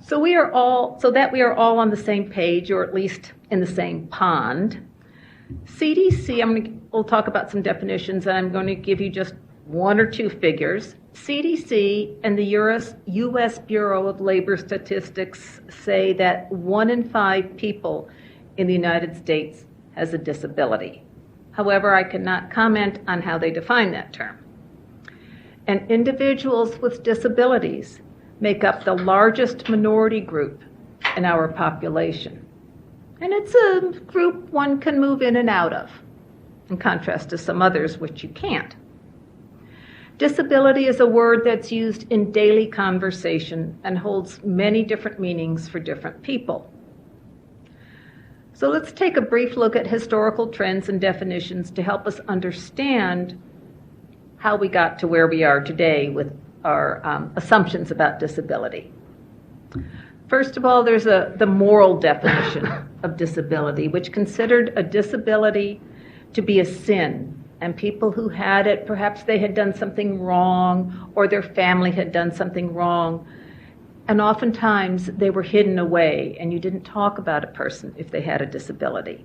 So that we are all on the same page, or at least in the same pond, CDC, we'll talk about some definitions, and I'm going to give you just one or two figures. CDC and the U.S. Bureau of Labor Statistics say that 1 in 5 people in the United States has a disability. However, I cannot comment on how they define that term. And individuals with disabilities make up the largest minority group in our population. And it's a group one can move in and out of, in contrast to some others which you can't. Disability is a word that's used in daily conversation and holds many different meanings for different people. So let's take a brief look at historical trends and definitions to help us understand how we got to where we are today with our assumptions about disability. First of all, there's the moral definition of disability, which considered a disability to be a sin. And people who had it, perhaps they had done something wrong or their family had done something wrong. And oftentimes they were hidden away and you didn't talk about a person if they had a disability.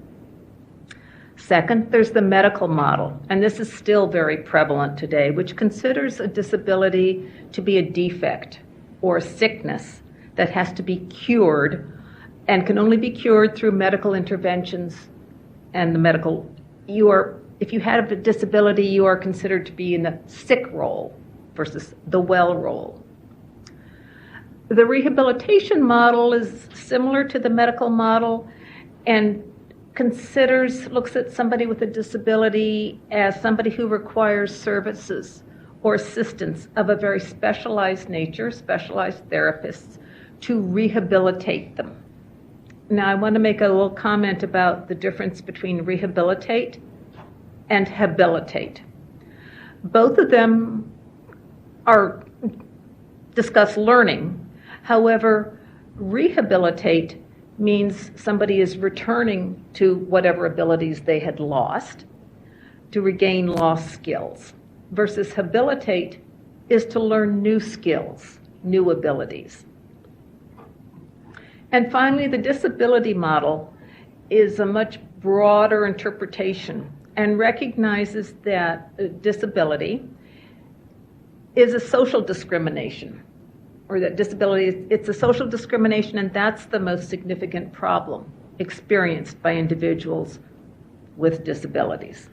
Second, there's the medical model, and this is still very prevalent today, which considers a disability to be a defect or a sickness that has to be cured and can only be cured through medical interventions. And if you have a disability, you are considered to be in the sick role versus the well role. The rehabilitation model is similar to the medical model and looks at somebody with a disability as somebody who requires services or assistance of a very specialized nature, specialized therapists, to rehabilitate them. Now, I want to make a little comment about the difference between rehabilitate and habilitate. Both of them discuss learning. However, rehabilitate means somebody is returning to whatever abilities they had lost to regain lost skills, versus habilitate is to learn new skills, new abilities. And finally, the disability model is a much broader interpretation and recognizes that disability is a social discrimination, or that disability, it's a social discrimination, and that's the most significant problem experienced by individuals with disabilities.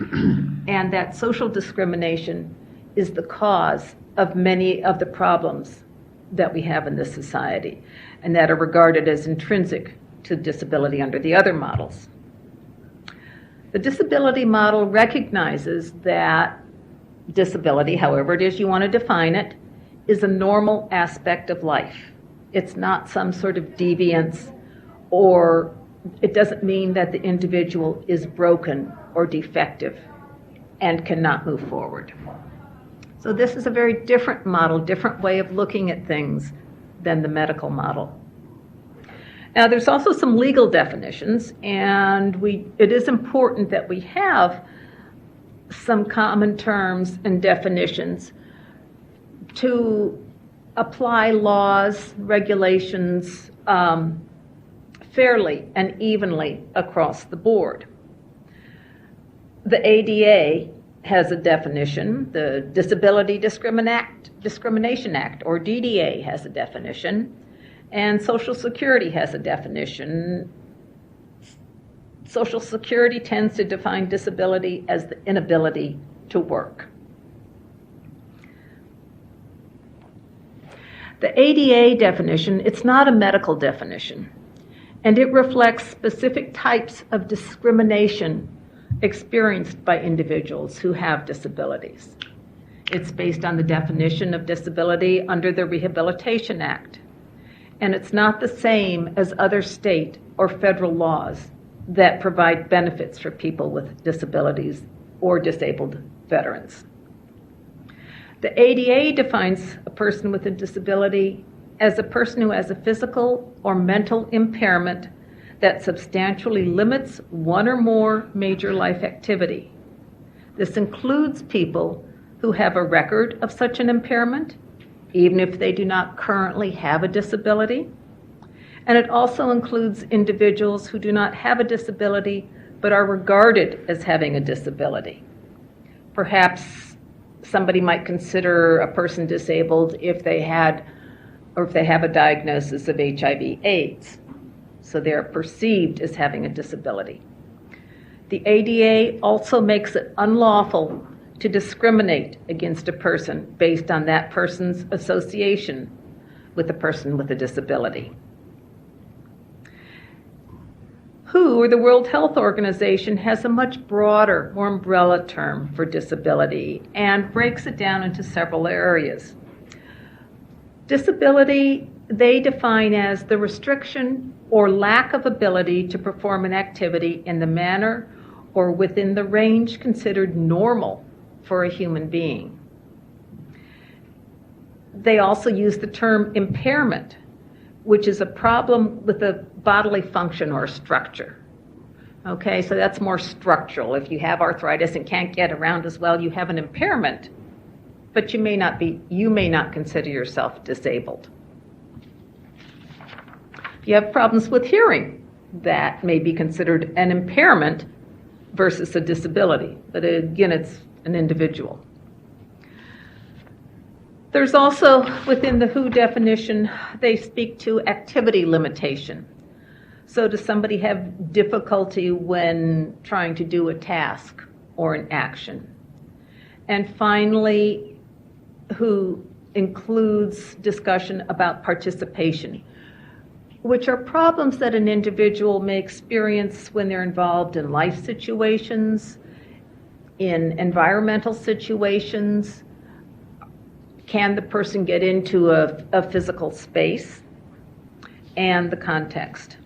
And that social discrimination is the cause of many of the problems that we have in this society, and that are regarded as intrinsic to disability under the other models. The disability model recognizes that disability, however it is you want to define it, is a normal aspect of life. It's not some sort of deviance, or it doesn't mean that the individual is broken or defective and cannot move forward. So this is a very different model, different way of looking at things than the medical model. Now, there's also some legal definitions, and it is important that we have some common terms and definitions to apply laws, regulations fairly and evenly across the board. The ADA has a definition. The Disability Discrimination Act, or DDA, has a definition. And Social Security has a definition. Social Security tends to define disability as the inability to work. The ADA definition, it's not a medical definition, and it reflects specific types of discrimination experienced by individuals who have disabilities. It's based on the definition of disability under the Rehabilitation Act, and it's not the same as other state or federal laws that provide benefits for people with disabilities or disabled veterans. The ADA defines a person with a disability as a person who has a physical or mental impairment that substantially limits one or more major life activity. This includes people who have a record of such an impairment, even if they do not currently have a disability. And it also includes individuals who do not have a disability but are regarded as having a disability. Perhaps somebody might consider a person disabled if they have a diagnosis of HIV/AIDS, so they're perceived as having a disability. The ADA also makes it unlawful to discriminate against a person based on that person's association with a person with a disability. WHO, or the World Health Organization, has a much broader, more umbrella term for disability and breaks it down into several areas. Disability, they define as the restriction or lack of ability to perform an activity in the manner or within the range considered normal for a human being. They also use the term impairment, which is a problem with a bodily function or structure. Okay, so that's more structural. If you have arthritis and can't get around as well, you have an impairment, but you may not consider yourself disabled. If you have problems with hearing, that may be considered an impairment versus a disability, but again, it's an individual. There's also, within the WHO definition, they speak to activity limitation. So does somebody have difficulty when trying to do a task or an action? And finally, WHO includes discussion about participation, which are problems that an individual may experience when they're involved in life situations, in environmental situations. Can the person get into a physical space, and the context?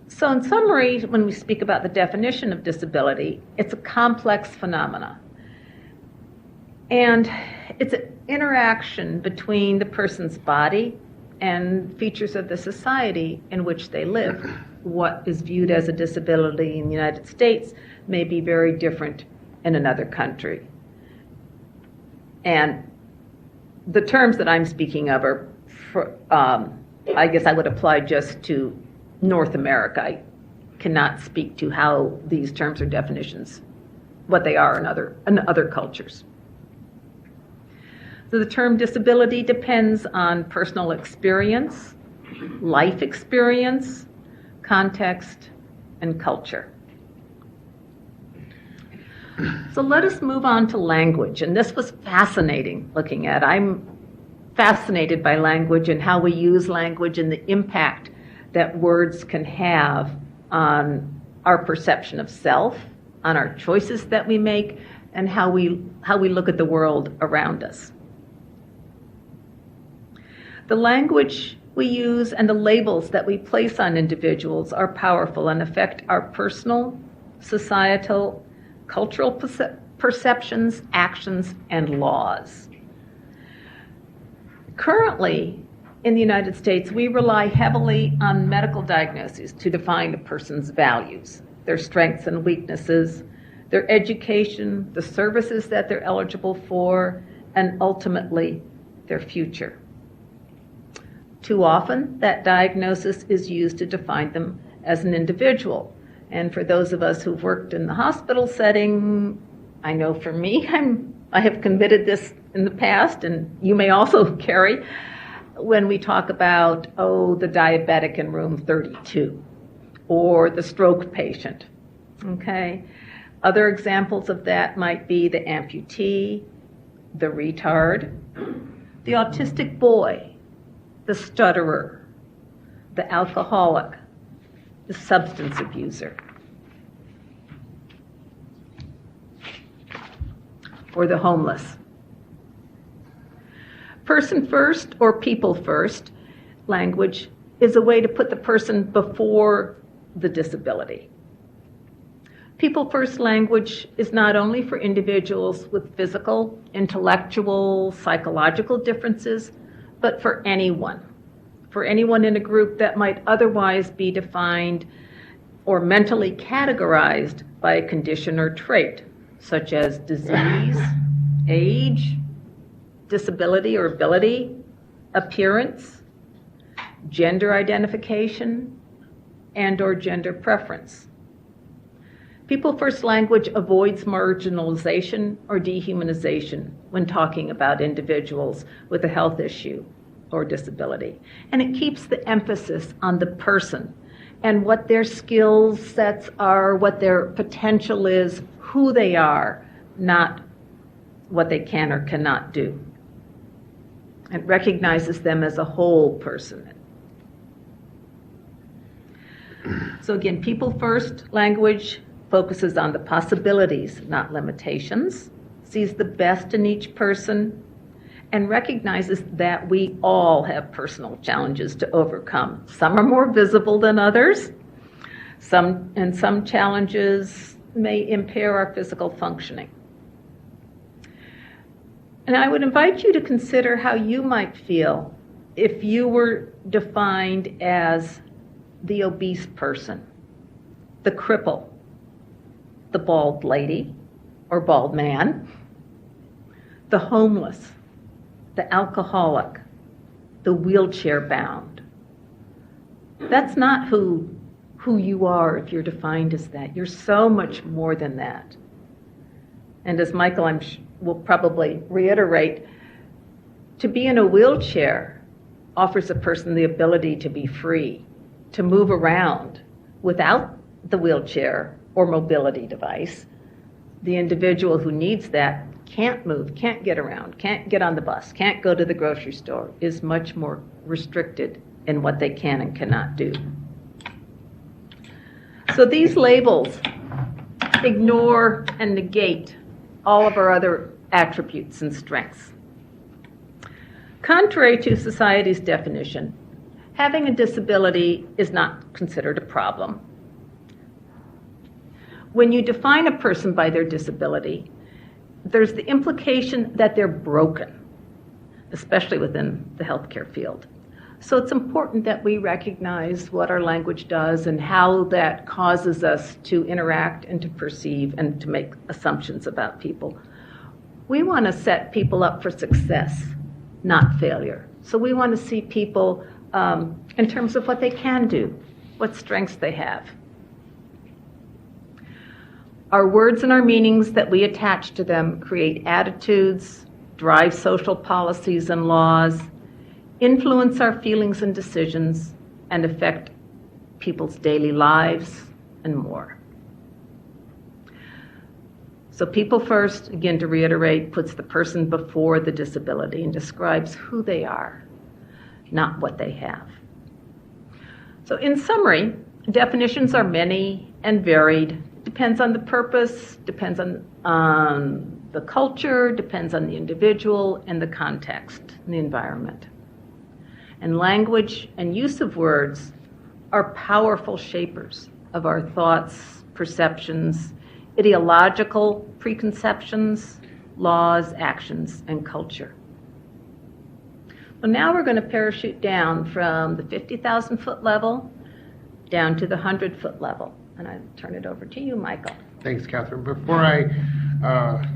So in summary, when we speak about the definition of disability, it's a complex phenomena. And it's an interaction between the person's body and features of the society in which they live. What is viewed as a disability in the United States may be very different in another country. And the terms that I'm speaking of are, I guess I would apply just to North America. I cannot speak to how these terms or definitions, what they are in other cultures. So the term disability depends on personal experience, life experience, context, and culture. So let us move on to language. And this was fascinating looking at. I'm fascinated by language and how we use language and the impact that words can have on our perception of self, on our choices that we make, and how we look at the world around us. The language we use and the labels that we place on individuals are powerful and affect our personal, societal, cultural perceptions, actions, and laws. Currently, in the United States, we rely heavily on medical diagnoses to define a person's values, their strengths and weaknesses, their education, the services that they're eligible for, and ultimately, their future. Too often, that diagnosis is used to define them as an individual. And for those of us who've worked in the hospital setting, I know for me, I have committed this in the past, and you may also, Carrie, when we talk about, the diabetic in room 32, or the stroke patient, okay? Other examples of that might be the amputee, the retard, the autistic boy, the stutterer, the alcoholic, the substance abuser, or the homeless. Person first or people first language is a way to put the person before the disability. People first language is not only for individuals with physical, intellectual, psychological differences, but for anyone in a group that might otherwise be defined or mentally categorized by a condition or trait, such as disease, age, disability or ability, appearance, gender identification, and/or gender preference. People First language avoids marginalization or dehumanization when talking about individuals with a health issue or disability. And it keeps the emphasis on the person and what their skill sets are, what their potential is, who they are, not what they can or cannot do. It recognizes them as a whole person. So again, People First language focuses on the possibilities, not limitations, sees the best in each person, and recognizes that we all have personal challenges to overcome. Some are more visible than others. Some challenges may impair our physical functioning. And I would invite you to consider how you might feel if you were defined as the obese person, the cripple, the bald lady or bald man, the homeless, the alcoholic, the wheelchair bound. That's not who you are if you're defined as that. You're so much more than that. And as Michael will probably reiterate, to be in a wheelchair offers a person the ability to be free, to move around without the wheelchair or mobility device. The individual who needs that can't move, can't get around, can't get on the bus, can't go to the grocery store, is much more restricted in what they can and cannot do. So these labels ignore and negate all of our other attributes and strengths. Contrary to society's definition, having a disability is not considered a problem. When you define a person by their disability, there's the implication that they're broken, especially within the healthcare field. So it's important that we recognize what our language does and how that causes us to interact and to perceive and to make assumptions about people. We want to set people up for success, not failure. So we want to see people in terms of what they can do, what strengths they have. Our words and our meanings that we attach to them create attitudes, drive social policies and laws, influence our feelings and decisions, and affect people's daily lives, and more. So People First, again to reiterate, puts the person before the disability and describes who they are, not what they have. So in summary, definitions are many and varied. Depends on the purpose, depends on the culture, depends on the individual and the context and the environment. And language and use of words are powerful shapers of our thoughts, perceptions, ideological preconceptions, laws, actions, and culture. Well, now we're going to parachute down from the 50,000-foot level down to the 100-foot level. And I turn it over to you, Michael. Thanks, Catherine. Before I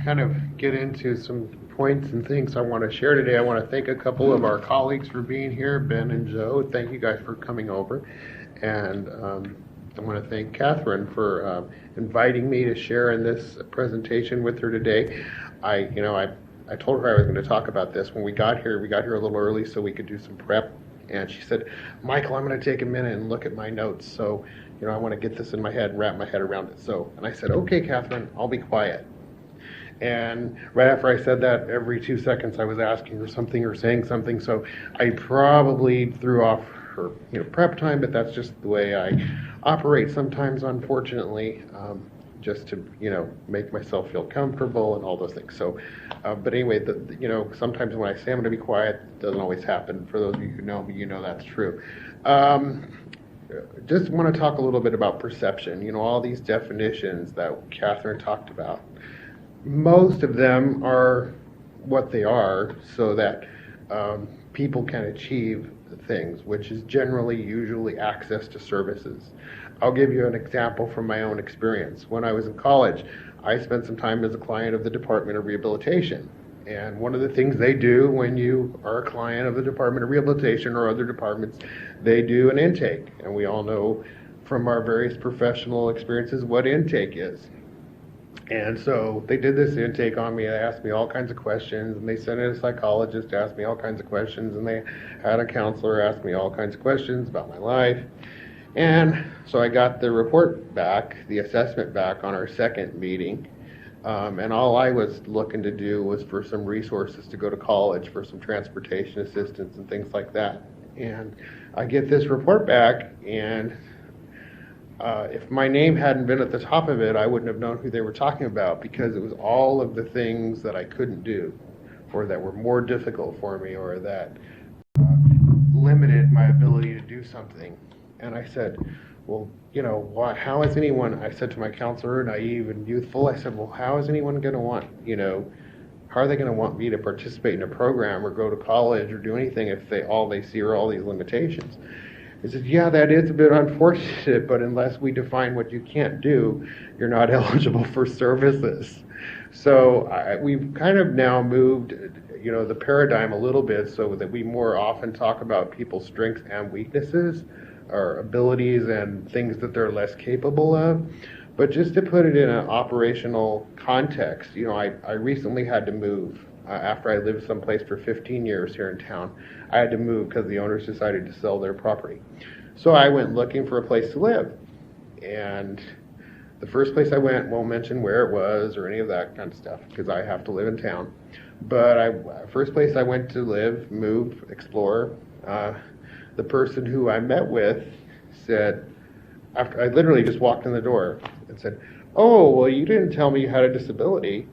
kind of get into some points and things I want to share today, I want to thank a couple of our colleagues for being here, Ben and Joe. Thank you guys for coming over. And I want to thank Catherine for inviting me to share in this presentation with her today. I told her I was going to talk about this when we got here. We got here a little early so we could do some prep. And she said, Michael, I'm going to take a minute and look at my notes. So, I want to get this in my head and wrap my head around it. And I said, okay, Catherine, I'll be quiet. And right after I said that, every 2 seconds I was asking her something or saying something. So I probably threw off her prep time, but that's just the way I operate sometimes, unfortunately, just to make myself feel comfortable and all those things. So, but anyway, sometimes when I say I'm going to be quiet, it doesn't always happen. For those of you who know me, that's true. Just want to talk a little bit about perception. All these definitions that Catherine talked about. Most of them are what they are so that people can achieve things, which is usually access to services. I'll give you an example from my own experience. When I was in college, I spent some time as a client of the Department of Rehabilitation. And one of the things they do when you are a client of the Department of Rehabilitation or other departments, they do an intake. And we all know from our various professional experiences what intake is. And so they did this intake on me. They asked me all kinds of questions, and they sent in a psychologist to ask me all kinds of questions, and they had a counselor ask me all kinds of questions about my life. And so I got the report back, the assessment back on our second meeting. And all I was looking to do was for some resources to go to college, for some transportation assistance and things like that. And I get this report back, and if my name hadn't been at the top of it, I wouldn't have known who they were talking about, because it was all of the things that I couldn't do, or that were more difficult for me, or that limited my ability to do something. And I said, well, you know, how is anyone, I said to my counselor, naive and youthful, I said, well, how is anyone going to want, you know, how are they going to want me to participate in a program or go to college or do anything if all they see are all these limitations? He said, yeah, that is a bit unfortunate, but unless we define what you can't do, you're not eligible for services. So we've kind of now moved, you know, the paradigm a little bit so that we more often talk about people's strengths and weaknesses, or abilities and things that they're less capable of. But just to put it in an operational context, you know, I recently had to move. After I lived someplace for 15 years here in town, I had to move because the owners decided to sell their property. So I went looking for a place to live. And the first place I went, won't mention where it was or any of that kind of stuff, because I have to live in town. But first place I went to live, move, explore, the person who I met with said, after I literally just walked in the door and said, oh, well, you didn't tell me you had a disability.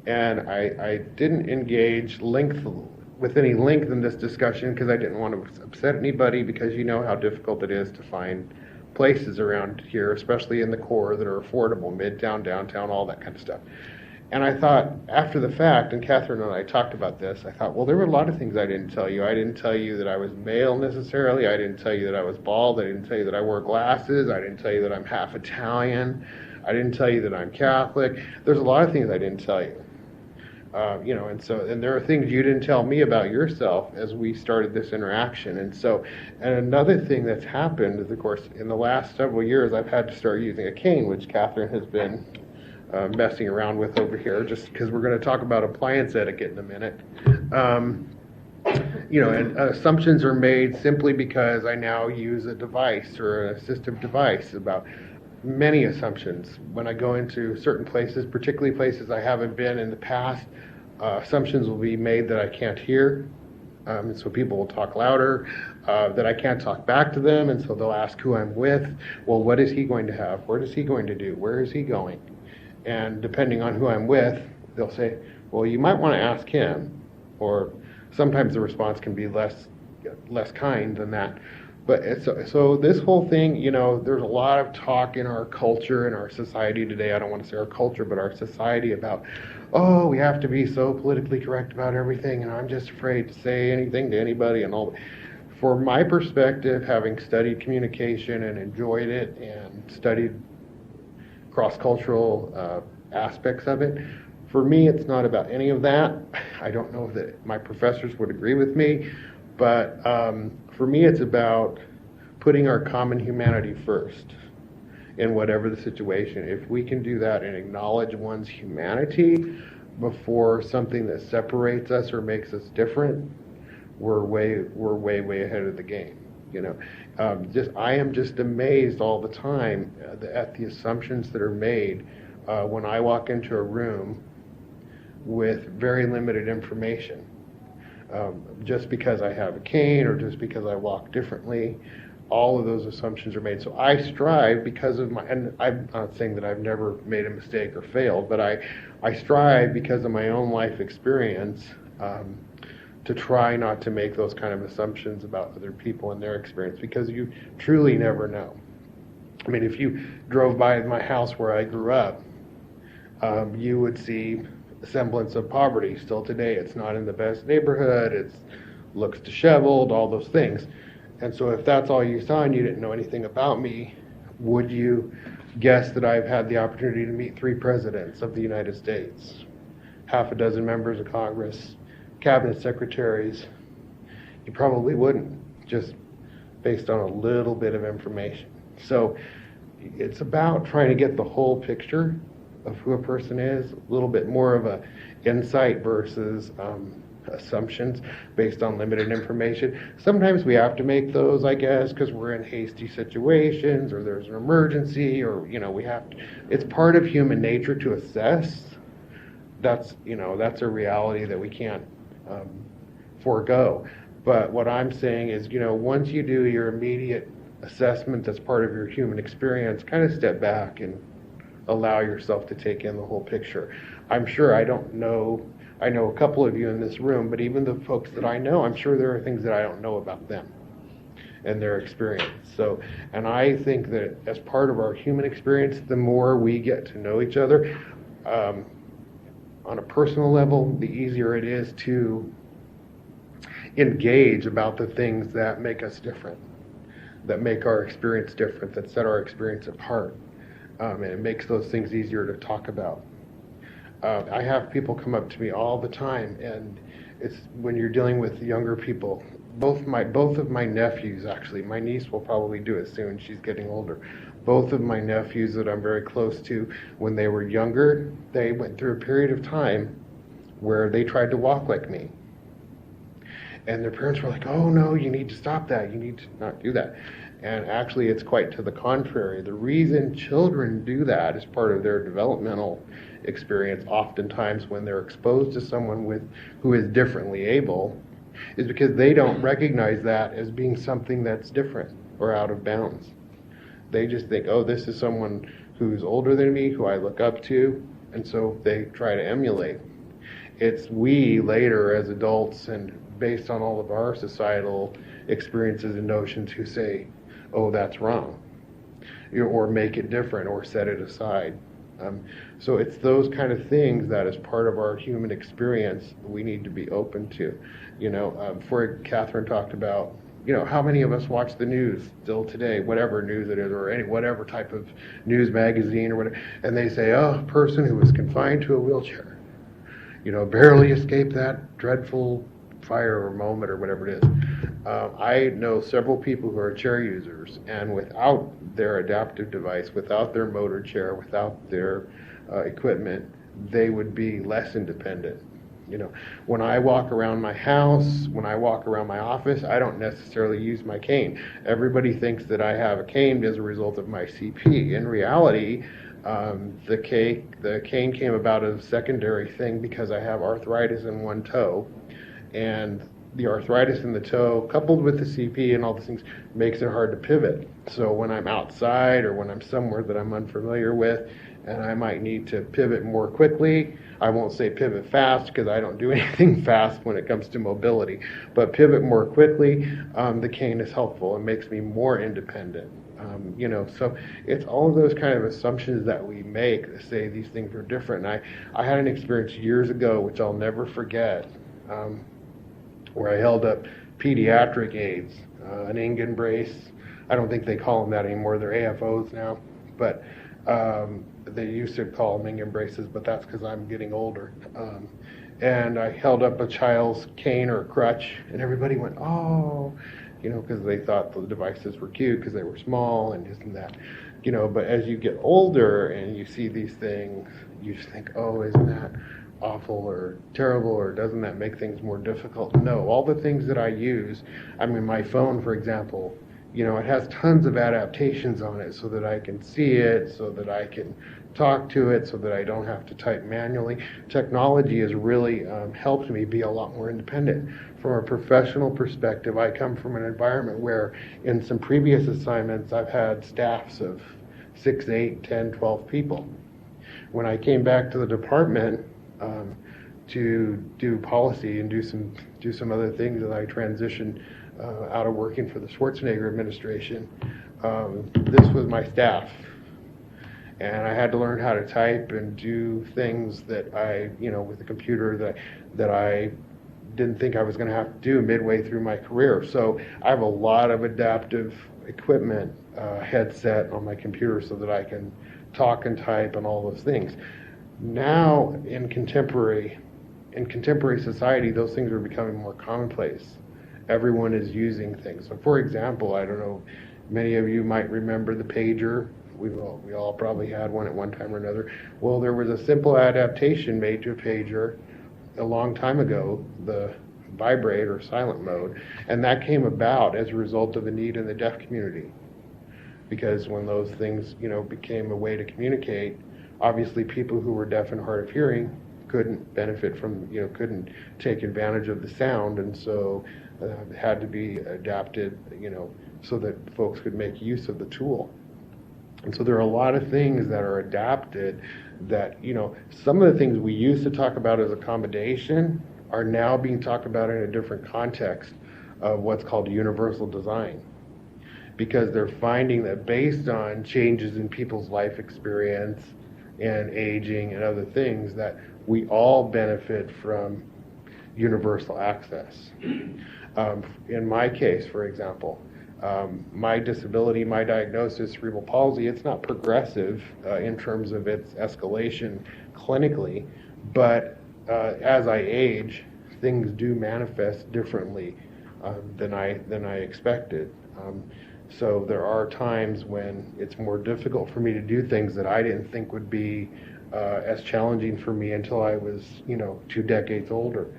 And I didn't engage with any length in this discussion because I didn't want to upset anybody, because you know how difficult it is to find places around here, especially in the core, that are affordable, midtown, downtown, all that kind of stuff. And I thought, after the fact, and Catherine and I talked about this, I thought, well, there were a lot of things I didn't tell you. I didn't tell you that I was male necessarily. I didn't tell you that I was bald. I didn't tell you that I wore glasses. I didn't tell you that I'm half Italian. I didn't tell you that I'm Catholic. There's a lot of things I didn't tell you. You know, and there are things you didn't tell me about yourself as we started this interaction. And another thing that's happened is, of course, in the last several years, I've had to start using a cane, which Catherine has been messing around with over here, just because we're going to talk about appliance etiquette in a minute. You know, and assumptions are made simply because I now use a device or an assistive device about many assumptions. When I go into certain places, particularly places I haven't been in the past, assumptions will be made that I can't hear. And so people will talk louder, that I can't talk back to them, and so they'll ask who I'm with. Well, what is he going to have? What is he going to do? Where is he going? And depending on who I'm with, they'll say, well, you might want to ask him. Or sometimes the response can be less kind than that. But so this whole thing, you know, there's a lot of talk in our culture, in our society today. I don't want to say our culture, but our society about, oh, we have to be so politically correct about everything, and I'm just afraid to say anything to anybody and all. From my perspective, having studied communication and enjoyed it and studied cross-cultural aspects of it, for me, it's not about any of that. I don't know that my professors would agree with me, but for me, it's about putting our common humanity first in whatever the situation. If we can do that and acknowledge one's humanity before something that separates us or makes us different, we're way ahead of the game. You know, I am just amazed all the time at the assumptions that are made when I walk into a room with very limited information. Just because I have a cane or just because I walk differently, all of those assumptions are made. So I strive because of and I'm not saying that I've never made a mistake or failed, but I strive because of my own life experience to try not to make those kind of assumptions about other people and their experience, because you truly never know. I mean, if you drove by my house where I grew up, you would see a semblance of poverty still today. It's not in the best neighborhood, it looks disheveled, all those things. And so if that's all you saw and you didn't know anything about me, would you guess that I've had the opportunity to meet 3 presidents of the United States? half a dozen members of Congress, cabinet secretaries, you probably wouldn't, just based on a little bit of information. So it's about trying to get the whole picture of who a person is, a little bit more of a insight versus assumptions based on limited information. Sometimes we have to make those, I guess, because we're in hasty situations or there's an emergency, or we have to, it's part of human nature to assess. That's a reality that we can't forego. But what I'm saying is, once you do your immediate assessment that's part of your human experience, kind of step back and allow yourself to take in the whole picture. I'm sure I know a couple of you in this room, but even the folks that I know, I'm sure there are things that I don't know about them and their experience. So, and I think that as part of our human experience, the more we get to know each other, on a personal level, the easier it is to engage about the things that make us different, that make our experience different, that set our experience apart. And it makes those things easier to talk about. I have people come up to me all the time, and it's when you're dealing with younger people. Both of my nephews, actually, my niece will probably do it soon. She's getting older. Both of my nephews that I'm very close to, when they were younger, they went through a period of time where they tried to walk like me. And their parents were like, "Oh no, you need to stop that. You need to not do that." And actually, it's quite to the contrary. The reason children do that as part of their developmental experience, oftentimes when they're exposed to someone who is differently able, is because they don't recognize that as being something that's different or out of bounds. They just think, oh, this is someone who's older than me, who I look up to, and so they try to emulate. It's we later as adults, and based on all of our societal experiences and notions, who say, oh, that's wrong, or make it different, or set it aside. So it's those kind of things that, as part of our human experience, we need to be open to. Before Catherine talked about, how many of us watch the news still today, whatever news it is, or whatever type of news magazine or whatever, and they say, oh, a person who was confined to a wheelchair, barely escaped that dreadful fire or moment or whatever it is. I know several people who are chair users, and without their adaptive device, without their motor chair, without their equipment, they would be less independent. When I walk around my house, when I walk around my office, I don't necessarily use my cane. Everybody thinks that I have a cane as a result of my CP. In reality, the cane came about as a secondary thing because I have arthritis in one toe, and the arthritis in the toe, coupled with the CP and all these things, makes it hard to pivot. So when I'm outside or when I'm somewhere that I'm unfamiliar with, and I might need to pivot more quickly, I won't say pivot fast because I don't do anything fast when it comes to mobility, but pivot more quickly, the cane is helpful. It makes me more independent. So it's all of those kind of assumptions that we make to say these things are different. And I had an experience years ago, which I'll never forget, where I held up pediatric aids, an Ingen brace. I don't think they call them that anymore. They're AFOs now, but they used to call them Ingen braces, but that's because I'm getting older. And I held up a child's cane or crutch, and everybody went, oh, because they thought the devices were cute because they were small and this and that. But as you get older and you see these things, you just think, oh, isn't that awful or terrible, or doesn't that make things more difficult? No, all the things that I use, my phone, for example, it has tons of adaptations on it so that I can see it, so that I can talk to it, so that I don't have to type manually. Technology has really helped me be a lot more independent. From a professional perspective, I come from an environment where in some previous assignments I've had staffs of 6, 8, 10, 12 people. When I came back to the department to do policy and do some other things, as I transitioned out of working for the Schwarzenegger administration, this was my staff. And I had to learn how to type and do things that I, with the computer that I didn't think I was going to have to do midway through my career. So I have a lot of adaptive equipment, headset on my computer so that I can talk and type and all those things. Now, in contemporary society, those things are becoming more commonplace. Everyone is using things. So, for example, I don't know, many of you might remember the pager. We all probably had one at one time or another. Well, there was a simple adaptation made to a pager a long time ago, the vibrate or silent mode, and that came about as a result of a need in the deaf community. Because when those things, became a way to communicate, obviously people who were deaf and hard of hearing couldn't benefit from, couldn't take advantage of the sound, and so it had to be adapted, so that folks could make use of the tool. And so there are a lot of things that are adapted that, some of the things we used to talk about as accommodation are now being talked about in a different context of what's called universal design. Because they're finding that based on changes in people's life experience and aging and other things, that we all benefit from universal access. In my case, for example, my disability, my diagnosis, cerebral palsy, it's not progressive in terms of its escalation clinically, but as I age, things do manifest differently than I expected. So there are times when it's more difficult for me to do things that I didn't think would be as challenging for me until I was, 2 decades older.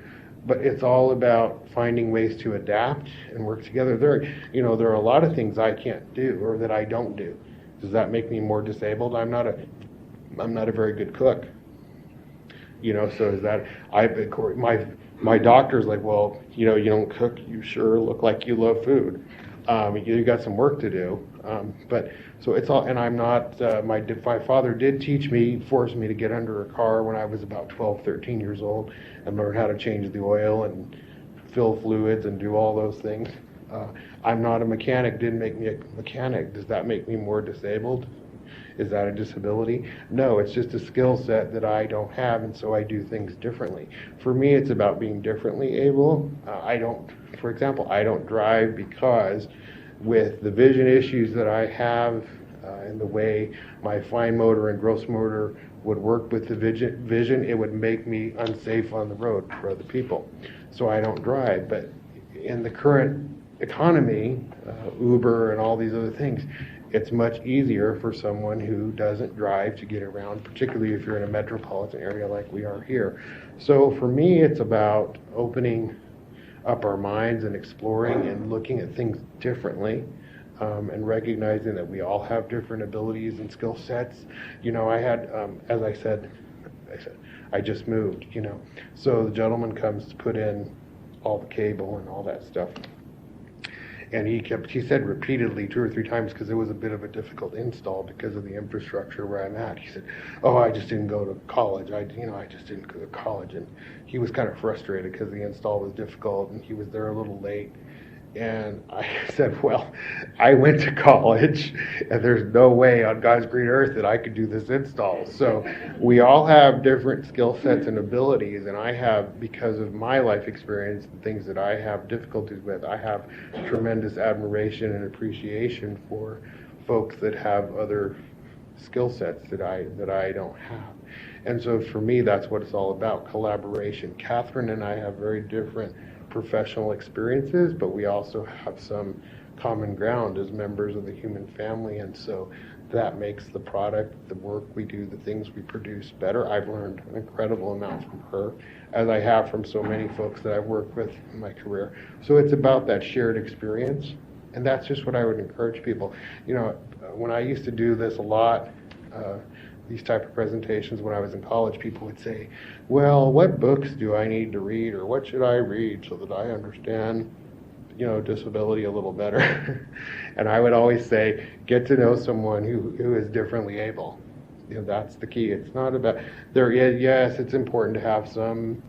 But it's all about finding ways to adapt and work together. There are a lot of things I can't do or that I don't do. Does that make me more disabled? I'm not a very good cook. So is that my doctor's like, well, you don't cook. You sure look like you love food. You got some work to do. But so it's all, and I'm not, my father did force me to get under a car when I was about 12, 13 years old and learn how to change the oil and fill fluids and do all those things. I'm not a mechanic, didn't make me a mechanic. Does that make me more disabled? Is that a disability? No, it's just a skill set that I don't have, and so I do things differently. For me, it's about being differently able. For example, I don't drive because with the vision issues that I have and the way my fine motor and gross motor would work with the vision, it would make me unsafe on the road for other people. So I don't drive. But in the current economy, Uber and all these other things, it's much easier for someone who doesn't drive to get around, particularly if you're in a metropolitan area like we are here. So for me, it's about opening up our minds and exploring and looking at things differently, and recognizing that we all have different abilities and skill sets. I had, as I said, I just moved, So the gentleman comes to put in all the cable and all that stuff. And he said repeatedly 2 or 3 times, because it was a bit of a difficult install because of the infrastructure where I'm at. He said, "Oh, I just didn't go to college. I just didn't go to college." And he was kind of frustrated because the install was difficult and he was there a little late. And I said, well, I went to college and there's no way on God's green earth that I could do this install. So we all have different skill sets and abilities, and I have, because of my life experience, the things that I have difficulties with, I have tremendous admiration and appreciation for folks that have other skill sets that I don't have. And so for me, that's what it's all about, collaboration. Catherine and I have very different professional experiences, but we also have some common ground as members of the human family, and so that makes the product, the work we do, the things we produce better. I've learned an incredible amount from her, as I have from so many folks that I've worked with in my career. So it's about that shared experience, and that's just what I would encourage people. When I used to do this a lot, these type of presentations when I was in college, people would say, well, what books do I need to read, or what should I read so that I understand, disability a little better? And I would always say, get to know someone who is differently able. That's the key. It's not about, yes, it's important to have some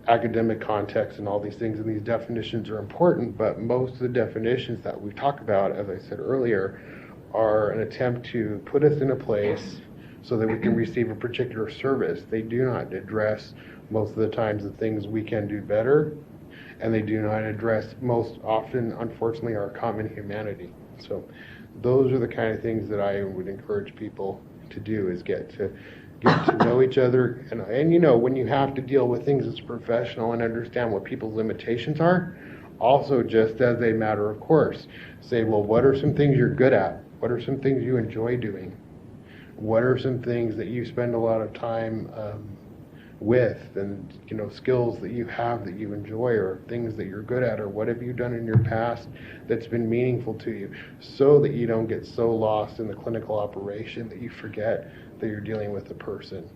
academic context and all these things, and these definitions are important, but most of the definitions that we talk about, as I said earlier, are an attempt to put us in a place so that we can receive a particular service. They do not address most of the times the things we can do better, and they do not address most often, unfortunately, our common humanity. So those are the kind of things that I would encourage people to do, is get get to know each other, and you know, when you have to deal with things as a professional and understand what people's limitations are, also just as a matter of course, say, well, what are some things you're good at? What are some things you enjoy doing? What are some things that you spend a lot of time with, and you know, skills that you have that you enjoy, or things that you're good at, or what have you done in your past that's been meaningful to you, so that you don't get so lost in the clinical operation that you forget that you're dealing with a person,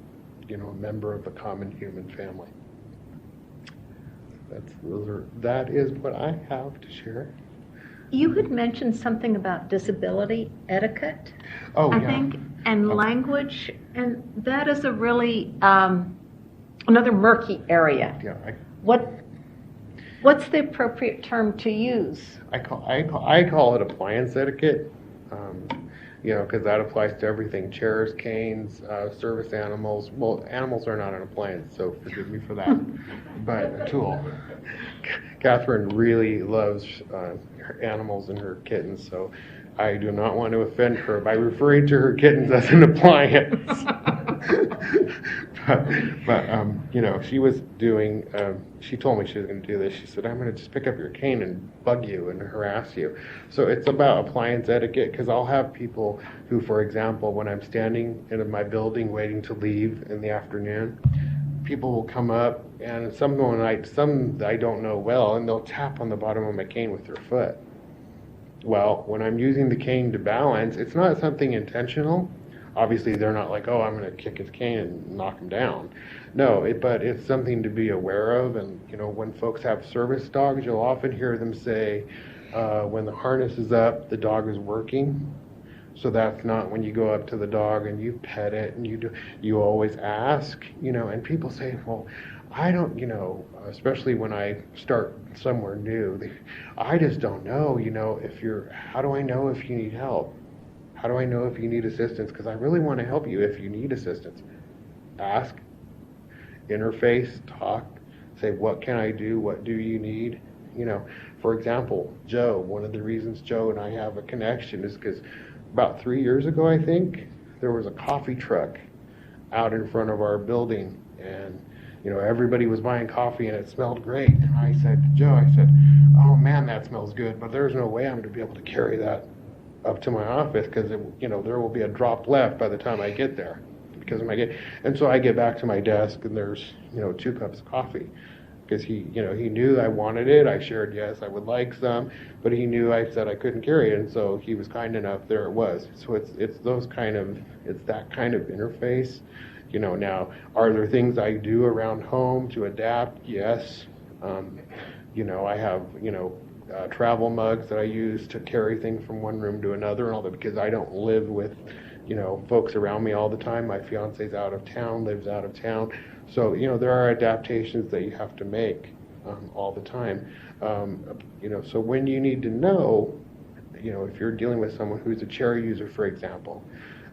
you know, a member of a common human family. That is what I have to share. You had mentioned something about disability etiquette, I Yeah. think, and language, and that is a really another murky area. Yeah, What's the appropriate term to use? I call it appliance etiquette. You know, because that applies to everything: chairs, canes, service animals. Well, animals are not an appliance, so forgive me for that. But a tool. Catherine really loves her animals and her kittens, so I do not want to offend her by referring to her kittens as an appliance. but you know, she was doing, she told me she was going to do this. She said, I'm going to just pick up your cane and bug you and harass you. So it's about appliance etiquette, because I'll have people who, for example, when I'm standing in my building waiting to leave in the afternoon, people will come up, and some I don't know well, and they'll tap on the bottom of my cane with their foot. Well, when I'm using the cane to balance, it's not something intentional. Obviously, they're not like, oh, I'm going to kick his cane and knock him down. No, but it's something to be aware of. And, you know, when folks have service dogs, you'll often hear them say, when the harness is up, the dog is working. So that's not when you go up to the dog and you pet it, and you always ask, you know, and people say, well, I don't, you know, especially when I start somewhere new, I just don't know, you know, how do I know if you need help? How do I know if you need assistance? Because I really want to help you if you need assistance. Ask, interface, talk, say, what can I do? What do you need? You know, for example, Joe, one of the reasons Joe and I have a connection is because about 3 years ago, I think, there was a coffee truck out in front of our building, and you know, everybody was buying coffee and it smelled great. And I said to Joe, I said, oh man, that smells good, but there's no way I'm going to be able to carry that up to my office, because you know, there will be a drop left by the time I get there because of and so I get back to my desk and there's, you know, 2 cups of coffee, because he knew I wanted it. I shared, yes, I would like some, but he knew I said I couldn't carry it, and so he was kind enough. There it was. So it's that kind of interface. You know, now, are there things I do around home to adapt? Yes. You know, I have, you know, travel mugs that I use to carry things from one room to another, and all that, because I don't live with, you know, folks around me all the time. My fiance's out of town, lives out of town. So, you know, there are adaptations that you have to make all the time. You know, so when you need to know, you know, if you're dealing with someone who's a chair user, for example.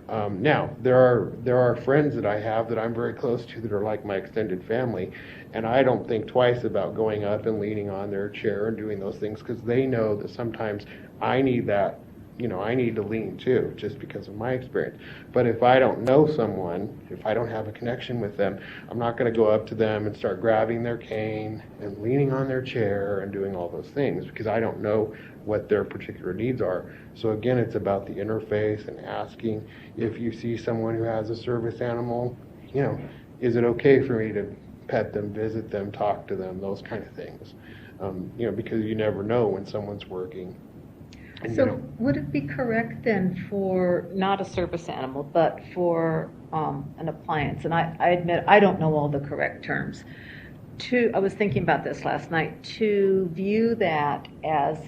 Now, there are friends that I have that I'm very close to that are like my extended family, and I don't think twice about going up and leaning on their chair and doing those things, because they know that sometimes I need that, you know, I need to lean too, just because of my experience. But if I don't know someone, if I don't have a connection with them, I'm not going to go up to them and start grabbing their cane and leaning on their chair and doing all those things, because I don't know what their particular needs are. So again, it's about the interface and asking, if you see someone who has a service animal, you know, is it okay for me to pet them, visit them, talk to them, those kind of things. You know, because you never know when someone's working. And, So you know, would it be correct then for not a service animal, but for an appliance, and I admit I don't know all the correct terms, I was thinking about this last night, to view that as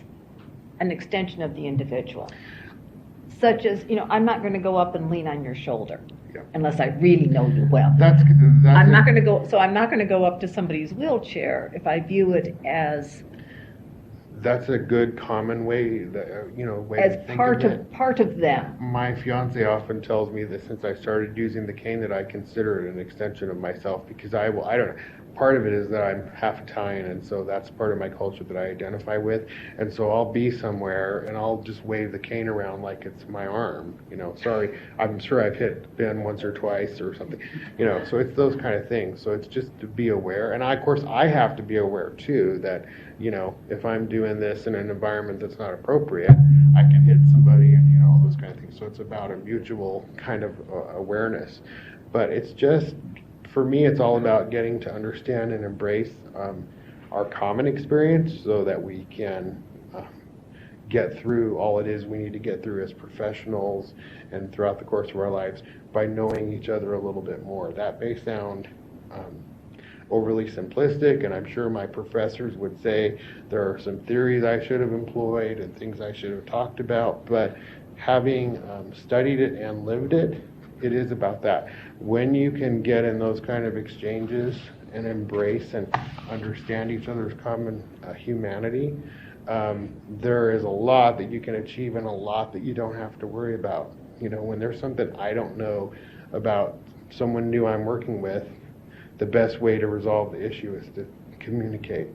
an extension of the individual, such as, you know, I'm not going to go up and lean on your shoulder unless I really know you well. I'm not going to go up to somebody's wheelchair if I view it as That's a good common way that, way as to think part of it. of part of them. My fiance often tells me that since I started using the cane that I consider it an extension of myself, because I don't know, part of it is that I'm half Italian, and so that's part of my culture that I identify with, and so I'll be somewhere and I'll just wave the cane around like it's my arm, sorry, I'm sure I've hit Ben once or twice or something, so it's those kind of things. So it's just to be aware, and of course I have to be aware too that if I'm doing this in an environment that's not appropriate, I can hit somebody and all those kind of things. So it's about a mutual kind of awareness. But it's just, for me, it's all about getting to understand and embrace our common experience so that we can get through all it is we need to get through as professionals and throughout the course of our lives by knowing each other a little bit more. That may sound overly simplistic, and I'm sure my professors would say there are some theories I should have employed and things I should have talked about, but having studied it and lived it, it is about that. When you can get in those kind of exchanges and embrace and understand each other's common humanity, there is a lot that you can achieve and a lot that you don't have to worry about. When there's something I don't know about someone new I'm working with, the best way to resolve the issue is to communicate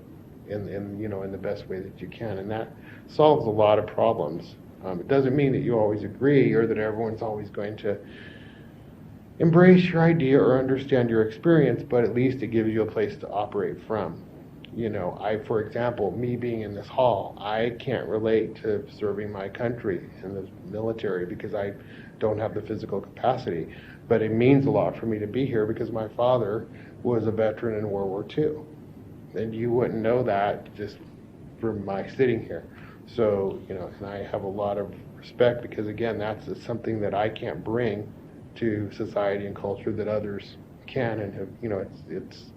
in the best way that you can, and that solves a lot of problems. It doesn't mean that you always agree or that everyone's always going to embrace your idea or understand your experience, but at least it gives you a place to operate from. For example, me being in this hall, I can't relate to serving my country in the military because I don't have the physical capacity. But it means a lot for me to be here because my father was a veteran in World War II. And you wouldn't know that just from my sitting here. So, and I have a lot of respect because, again, that's something that I can't bring to society and culture that others can and have, it's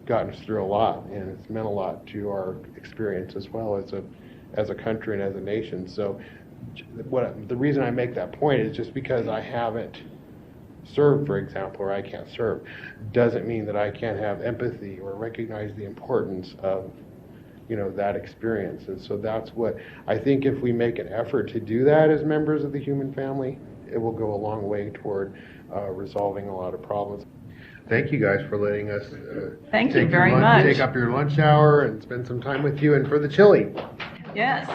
gotten us through a lot, and it's meant a lot to our experience as well as a country and as a nation. So the reason I make that point is just because I haven't served, for example, or I can't serve, doesn't mean that I can't have empathy or recognize the importance of that experience. And so that's what I think, if we make an effort to do that as members of the human family, it will go a long way toward resolving a lot of problems. Thank you guys for letting us Thank you very much. Take up your lunch hour and spend some time with you, and for the chili. Yes.